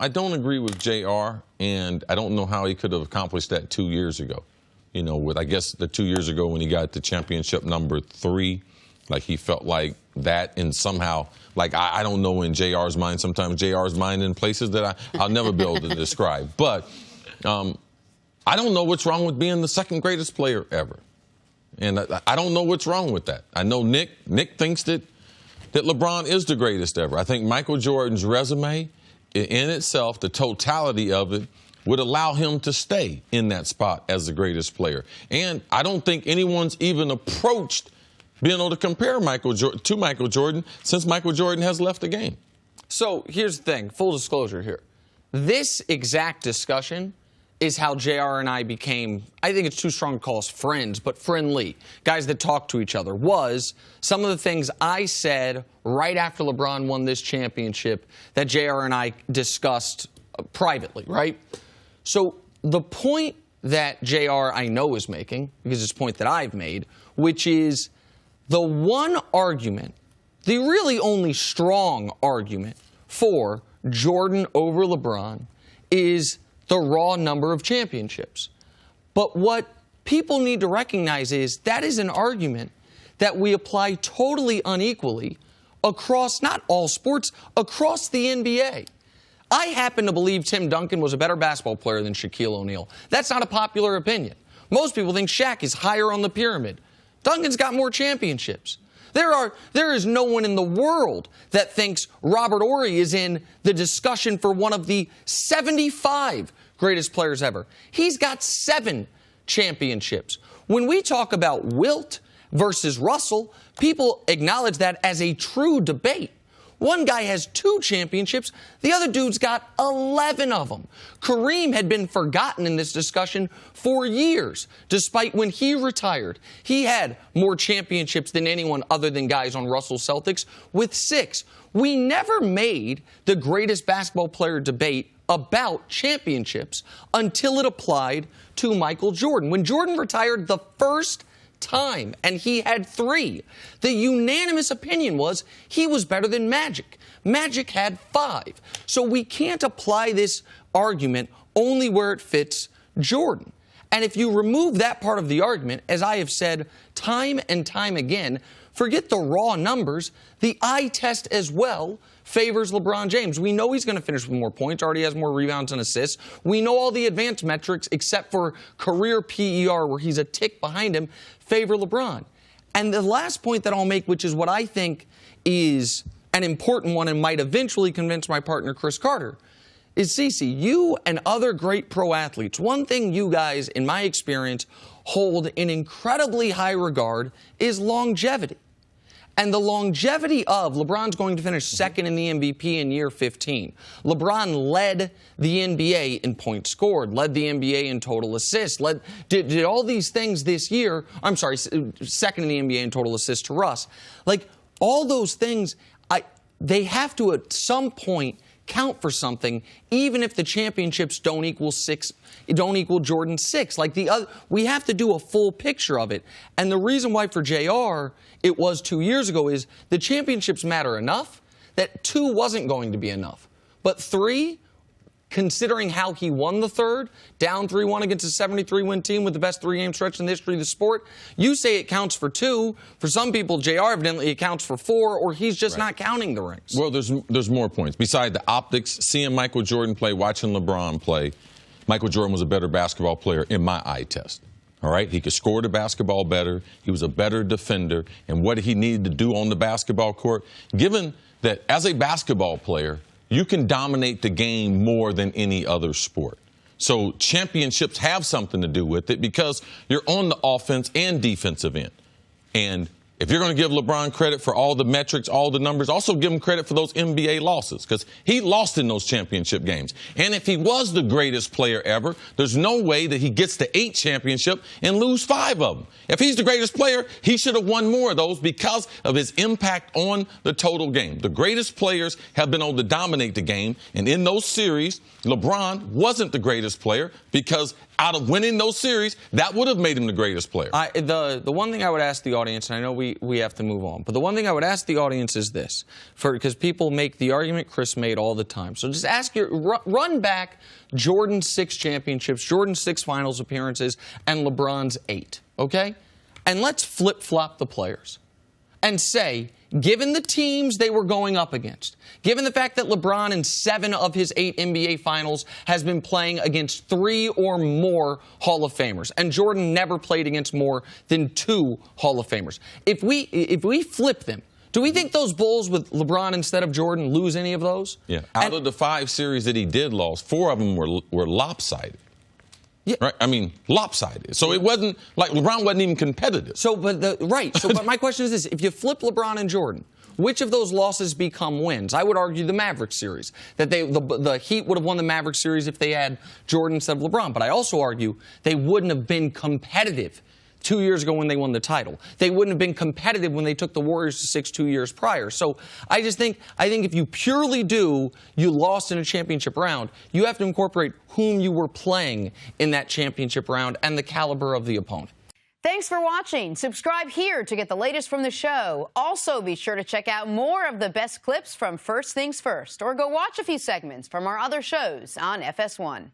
I don't agree with JR, and I don't know how he could have accomplished that 2 years ago. You know, with, I guess, the 2 years ago when he got the championship number 3, like he felt like that, and somehow, like, I don't know in JR's mind, sometimes JR's mind in places that I'll never be able to describe. But I don't know what's wrong with being the second greatest player ever. And I don't know what's wrong with that. I know Nick thinks that LeBron is the greatest ever. I think Michael Jordan's resume in itself, the totality of it, would allow him to stay in that spot as the greatest player. And I don't think anyone's even approached being able to compare Michael Jordan since Michael Jordan has left the game. So here's the thing, full disclosure here. This exact discussion is how JR and I became, I think it's too strong to call us friends, but friendly, guys that talk to each other, was some of the things I said right after LeBron won this championship that JR and I discussed privately, right? So the point that JR I know is making, because it's a point that I've made, which is the one argument, the really only strong argument for Jordan over LeBron is the raw number of championships. But what people need to recognize is that is an argument that we apply totally unequally across not all sports, across the NBA. I happen to believe Tim Duncan was a better basketball player than Shaquille O'Neal. That's not a popular opinion. Most people think Shaq is higher on the pyramid. Duncan's got more championships. There is no one in the world that thinks Robert Horry is in the discussion for one of the 75 greatest players ever. He's got 7 championships. When we talk about Wilt versus Russell, people acknowledge that as a true debate. One guy has 2 championships. The other dude's got 11 of them. Kareem had been forgotten in this discussion for years, despite when he retired. He had more championships than anyone other than guys on Russell's Celtics with 6. We never made the greatest basketball player debate about championships until it applied to Michael Jordan. When Jordan retired the first time, and he had 3. The unanimous opinion was he was better than Magic. Magic had 5. So we can't apply this argument only where it fits Jordan. And if you remove that part of the argument, as I have said time and time again, forget the raw numbers, the eye test as well favors LeBron James. We know he's going to finish with more points, already has more rebounds and assists. We know all the advanced metrics, except for career PER, where he's a tick behind him, favor LeBron. And the last point that I'll make, which is what I think is an important one and might eventually convince my partner, Cris Carter, is Cece, you and other great pro athletes, one thing you guys, in my experience, hold in incredibly high regard is longevity. And the longevity of LeBron's going to finish second in the MVP in year 15. LeBron led the NBA in points scored, led the NBA in total assists, did all these things this year. I'm sorry, second in the NBA in total assists to Russ. Like, all those things, they have to at some point count for something, even if the championships don't equal Jordan 6. Like we have to do a full picture of it. And the reason why for JR it was 2 years ago is the championships matter enough that 2 wasn't going to be enough. But 3, considering how he won the third, down 3-1 against a 73-win team with the best 3-game stretch in the history of the sport, you say it counts for 2. For some people, JR evidently it counts for 4, or he's just not counting the rings. Well, there's more points. Besides the optics, seeing Michael Jordan play, watching LeBron play, Michael Jordan was a better basketball player in my eye test. All right? He could score the basketball better. He was a better defender. And what he needed to do on the basketball court, given that as a basketball player, you can dominate the game more than any other sport. So championships have something to do with it because you're on the offense and defensive end. And if you're going to give LeBron credit for all the metrics, all the numbers, also give him credit for those NBA losses because he lost in those championship games. And if he was the greatest player ever, there's no way that he gets to 8 championships and lose 5 of them. If he's the greatest player, he should have won more of those because of his impact on the total game. The greatest players have been able to dominate the game. And in those series, LeBron wasn't the greatest player because out of winning those series, that would have made him the greatest player. The one thing I would ask the audience, and I know we have to move on. But the one thing I would ask the audience is this, because people make the argument Chris made all the time. So just run back Jordan's 6 championships, Jordan's 6 finals appearances, and LeBron's 8, okay? And let's flip-flop the players and say, given the teams they were going up against, given the fact that LeBron in 7 of his 8 NBA finals has been playing against 3 or more Hall of Famers, and Jordan never played against more than 2 Hall of Famers. If we flip them, do we think those Bulls with LeBron instead of Jordan lose any of those? Yeah. Out of the 5 series that he did lose, 4 of them were lopsided. Yeah. Right? I mean, lopsided. So it wasn't like LeBron wasn't even competitive. But my question is this. If you flip LeBron and Jordan, which of those losses become wins? I would argue the Mavericks series, that the Heat would have won the Mavericks series if they had Jordan instead of LeBron. But I also argue they wouldn't have been competitive 2 years ago when they won the title. They wouldn't have been competitive when they took the Warriors to 6 2 years prior. So I think if you purely you lost in a championship round, you have to incorporate whom you were playing in that championship round and the caliber of the opponent. Thanks for watching. Subscribe here to get the latest from the show. Also, be sure to check out more of the best clips from First Things First, or go watch a few segments from our other shows on FS1.